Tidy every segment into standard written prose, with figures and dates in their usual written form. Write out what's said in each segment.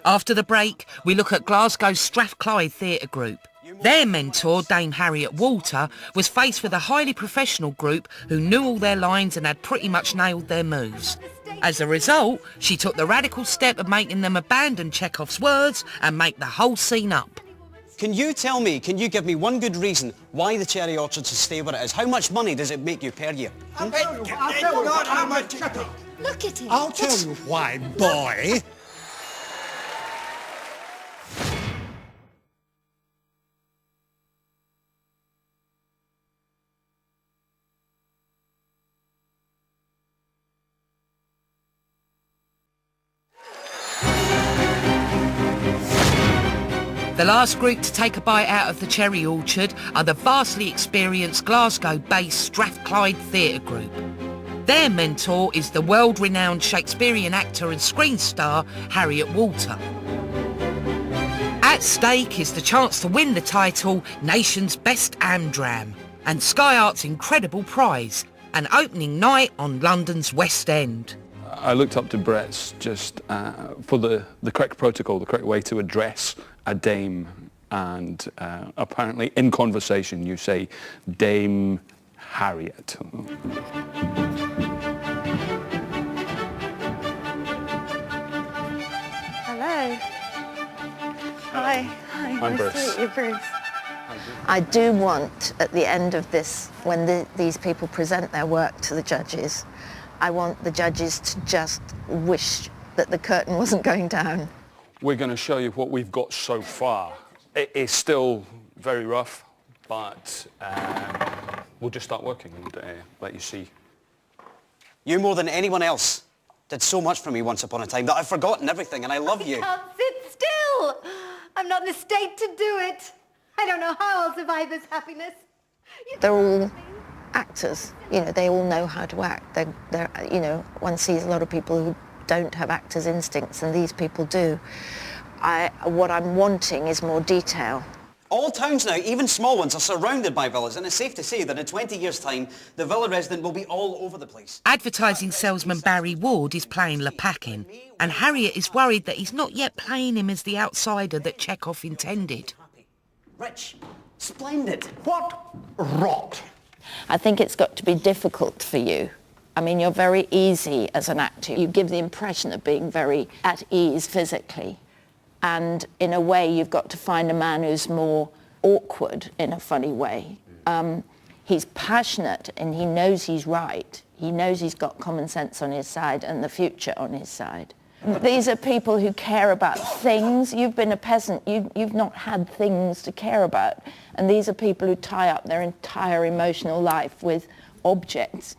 After the break, we look at Glasgow's Strathclyde theatre group. Their mentor, Dame Harriet Walter, was faced with a highly professional group who knew all their lines and had pretty much nailed their moves. As a result, she took the radical step of making them abandon Chekhov's words and make the whole scene up. Can you give me one good reason why the cherry orchard should stay where it is? How much money does it make you per year? I'll tell you how much. Look at it. I'll tell you why, boy. The last group to take a bite out of the cherry orchard are the vastly experienced Glasgow-based Strathclyde theatre group. Their mentor is the world-renowned Shakespearean actor and screen star Harriet Walter. At stake is the chance to win the title Nation's Best Dram and Sky Art's incredible prize, an opening night on London's West End. I looked up to Brett's just for the correct protocol, the correct way to address a dame, and apparently in conversation you say Dame Harriet. Hello. Hi. I'm Nice Bruce. to meet you, Bruce. I do want, at the end of this, when these people present their work to the judges, I want the judges to just wish that the curtain wasn't going down. We're going to show you what we've got so far. It is still very rough, but we'll just start working and let you see. You more than anyone else did so much for me once upon a time that I've forgotten everything, and I love you. I can't sit still. I'm not in the state to do it. I don't know how I'll survive this happiness. They're all actors. You know, they all know how to act. They're, you know, one sees a lot of people who don't have actors' instincts, and these people do. What I'm wanting is more detail. All towns now, even small ones, are surrounded by villas, and it's safe to say that in 20 years' time, the villa resident will be all over the place. Advertising salesman Barry Ward is playing Lepakin, and Harriet is worried that he's not yet playing him as the outsider that Chekhov intended. Rich. Splendid. What rot. I think it's got to be difficult for you. I mean, you're very easy as an actor. You give the impression of being very at ease physically. And in a way, you've got to find a man who's more awkward in a funny way. He's passionate and he knows he's right. He knows he's got common sense on his side and the future on his side. These are people who care about things. You've been a peasant. You've not had things to care about. And these are people who tie up their entire emotional life with objects.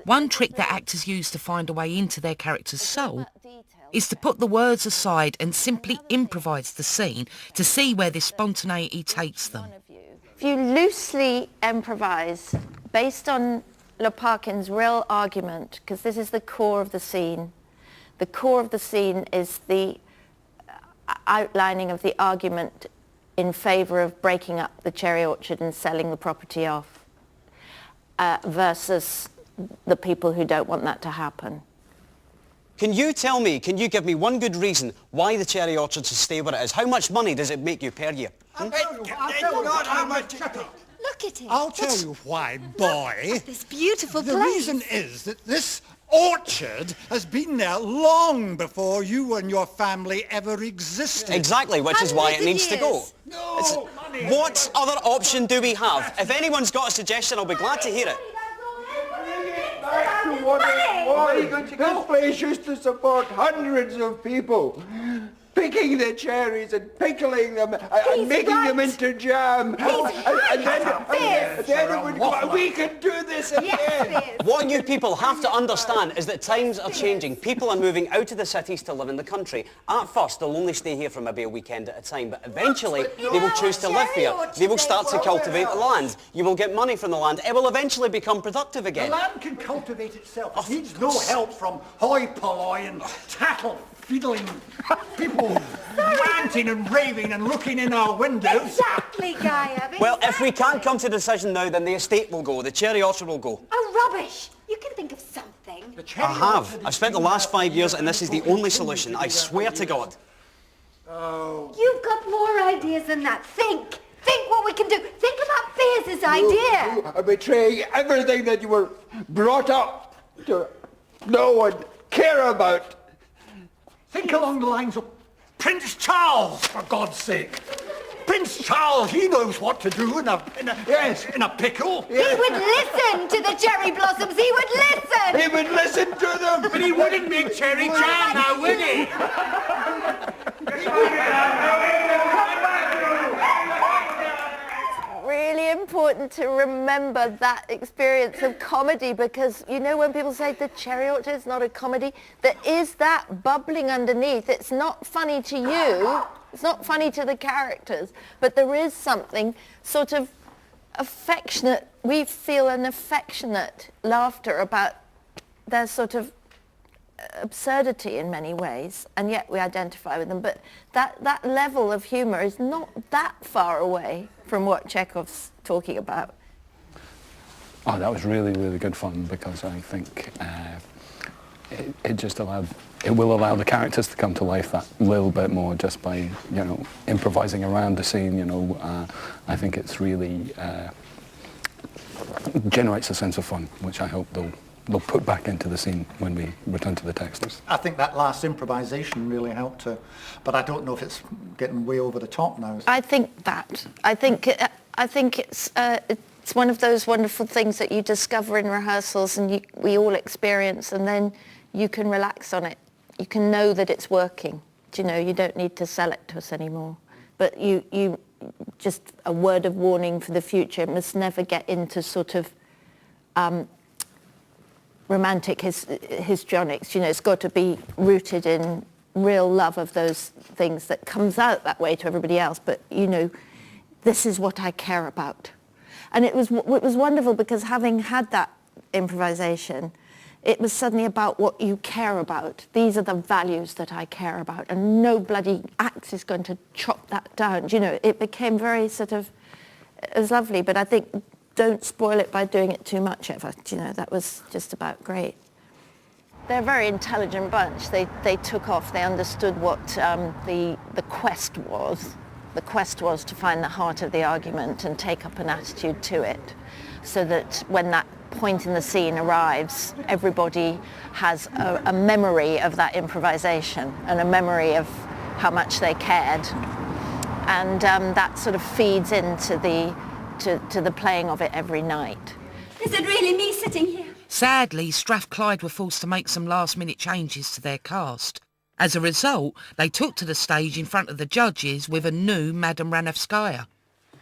One trick that actors use to find a way into their character's soul is to put the words aside and simply improvise the scene to see where this spontaneity takes them. If you loosely improvise based on Lepakin's real argument, because this is the core of the scene, the core of the scene is the outlining of the argument in favour of breaking up the cherry orchard and selling the property off versus the people who don't want that to happen. Can you give me one good reason why the cherry orchard should stay where it is? How much money does it make you per year? Look at it. I'll tell you why, boy. This beautiful The place. reason is that this orchard has been there long before you and your family ever existed. Exactly, which is why it needs to go. No, What other option do we have? If anyone's got a suggestion, I'll be glad to hear it. Back to what it was. This place used to support hundreds of people. Picking the cherries and pickling them and making them into jam. And then it would go, we can do this again. What you people have to understand is that times are changing. People are moving out of the cities to live in the country. At first, they'll only stay here for maybe a weekend at a time, but eventually they will choose to live here. They will start to cultivate the land. You will get money from the land. It will eventually become productive again. The land can cultivate itself. It needs no help from hoi polloi and tattle-fiddling people ranting and raving and looking in our windows. Exactly, Gaia. Well, if we can't come to a decision now, then the estate will go. The cherry orchard will go. Oh, rubbish. You can think of something. I have. I've spent the last 5 years and this is the only solution. I swear to God. Oh. You've got more ideas than that. Think what we can do. Think about Pierce's idea. You are betraying everything that you were brought up to know and care about. Think along the lines of Prince Charles, for God's sake. Prince Charles, he knows what to do in a pickle. He would listen to the cherry blossoms. He would listen. He would listen to them. But he wouldn't make cherry jam now, would he? Really important to remember that experience of comedy, because you know when people say the Cherry Orchard is not a comedy, there is that bubbling underneath. It's not funny to you, it's not funny to the characters, but there is something sort of affectionate. We feel an affectionate laughter about their sort of absurdity in many ways, and yet we identify with them. But that level of humour is not that far away from what Chekhov's talking about. Oh, that was really, really good fun, because I think it will allow the characters to come to life that little bit more just by, improvising around the scene. I think it's really generates a sense of fun, which I hope they'll put back into the scene when we return to the texts. I think that last improvisation really helped her, but I don't know if it's getting way over the top now. I think it's one of those wonderful things that you discover in rehearsals and we all experience, and then you can relax on it. You can know that it's working. You don't need to sell it to us anymore. But you just a word of warning for the future. It must never get into sort of romantic histrionics. It's got to be rooted in real love of those things that comes out that way to everybody else. But this is what I care about. And it was wonderful, because having had that improvisation, it was suddenly about what you care about. These are the values that I care about, and no bloody axe is going to chop that down. It became very sort of, it was lovely, but I think don't spoil it by doing it too much ever. That was just about great. They're a very intelligent bunch. They took off. They understood what the quest was. The quest was to find the heart of the argument and take up an attitude to it, so that when that point in the scene arrives, everybody has a memory of that improvisation and a memory of how much they cared. And that sort of feeds into to the playing of it every night. Is it really me sitting here? Sadly, Strathclyde were forced to make some last-minute changes to their cast. As a result, they took to the stage in front of the judges with a new Madame Ranevskaya.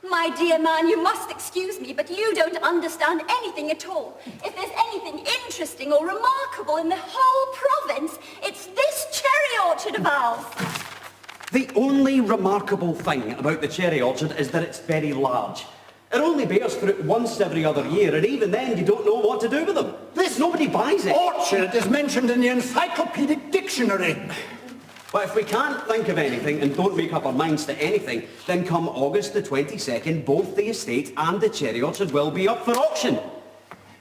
My dear man, you must excuse me, but you don't understand anything at all. If there's anything interesting or remarkable in the whole province, it's this cherry orchard of ours. The only remarkable thing about the cherry orchard is that it's very large. It only bears fruit once every other year, and even then you don't know what to do with them. Nobody buys it. Orchard is mentioned in the Encyclopedic Dictionary. But if we can't think of anything and don't make up our minds to anything, then come August the 22nd, both the estate and the cherry orchard will be up for auction.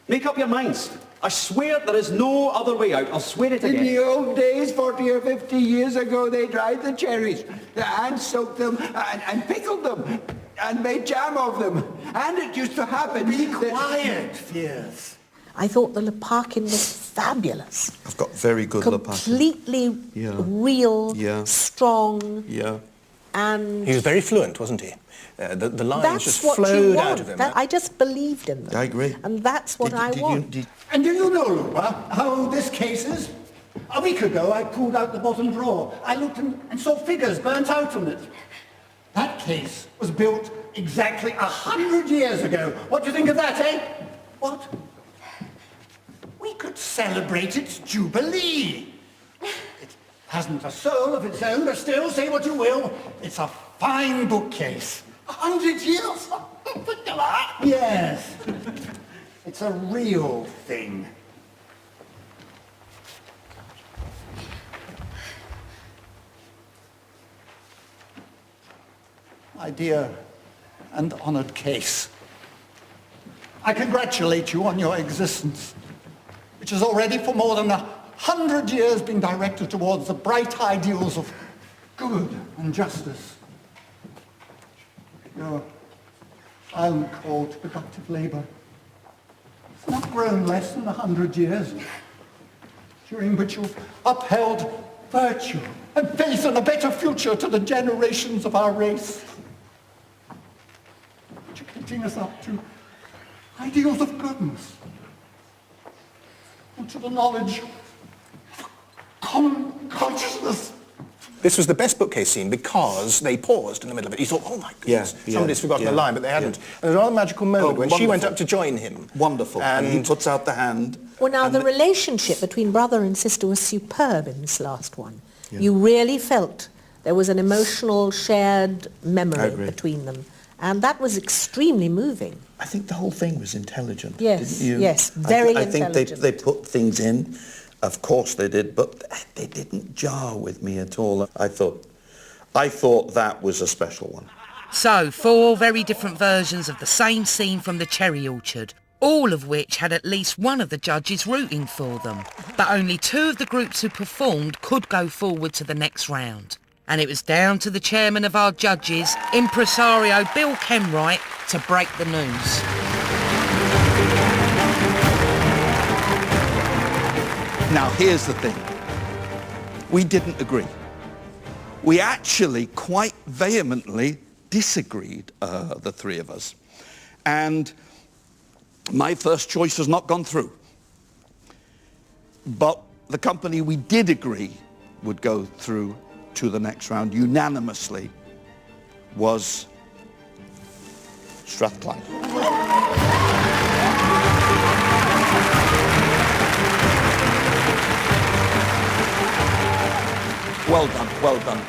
Make up your minds. I swear there is no other way out. I'll swear it again. In the old days, 40 or 50 years ago, they dried the cherries and soaked them and pickled them and made jam of them. And it used to happen. Be quiet, Fiers. I thought the Leparkin was fabulous. I've got very good Leparkin. Completely real, strong. Yeah. And he was very fluent, wasn't he? The lines that's just what flowed you want. out of him. I just believed in them. I agree. And that's what I want. And do you know, Lupa, how this case is? A week ago, I pulled out the bottom drawer. I looked and saw figures burnt out on it. That case was built exactly 100 years ago. What do you think of that, eh? What? We could celebrate its jubilee. It hasn't a soul of its own, but still, say what you will, it's a fine bookcase. 100 years? Yes. It's a real thing. My dear and honoured case, I congratulate you on your existence, which has already for more than 100 years been directed towards the bright ideals of good and justice. Your silent call to productive labour. It's not grown less than 100 years, during which you've upheld virtue and faith in a better future to the generations of our race. Educating us up to ideals of goodness and to the knowledge of common consciousness. This was the best bookcase scene because they paused in the middle of it. You thought, oh my goodness, somebody's forgotten a line, but they hadn't. And there was another magical moment when she went up to join him. Wonderful. And he puts out the hand. Well, now, the relationship between brother and sister was superb in this last one. Yeah. You really felt there was an emotional shared memory between them. And that was extremely moving. I think the whole thing was intelligent. Yes, didn't you? yes, very intelligent. I think intelligent. they put things in. Of course they did, but they didn't jar with me at all. I thought that was a special one. So, 4 very different versions of the same scene from the cherry orchard, all of which had at least one of the judges rooting for them. But only 2 of the groups who performed could go forward to the next round. And it was down to the chairman of our judges, impresario Bill Kenwright, to break the news. Now, here's the thing. We didn't agree. We actually quite vehemently disagreed, the 3 of us. And my first choice has not gone through. But the company we did agree would go through to the next round unanimously was Strathclyde. Well done, well done.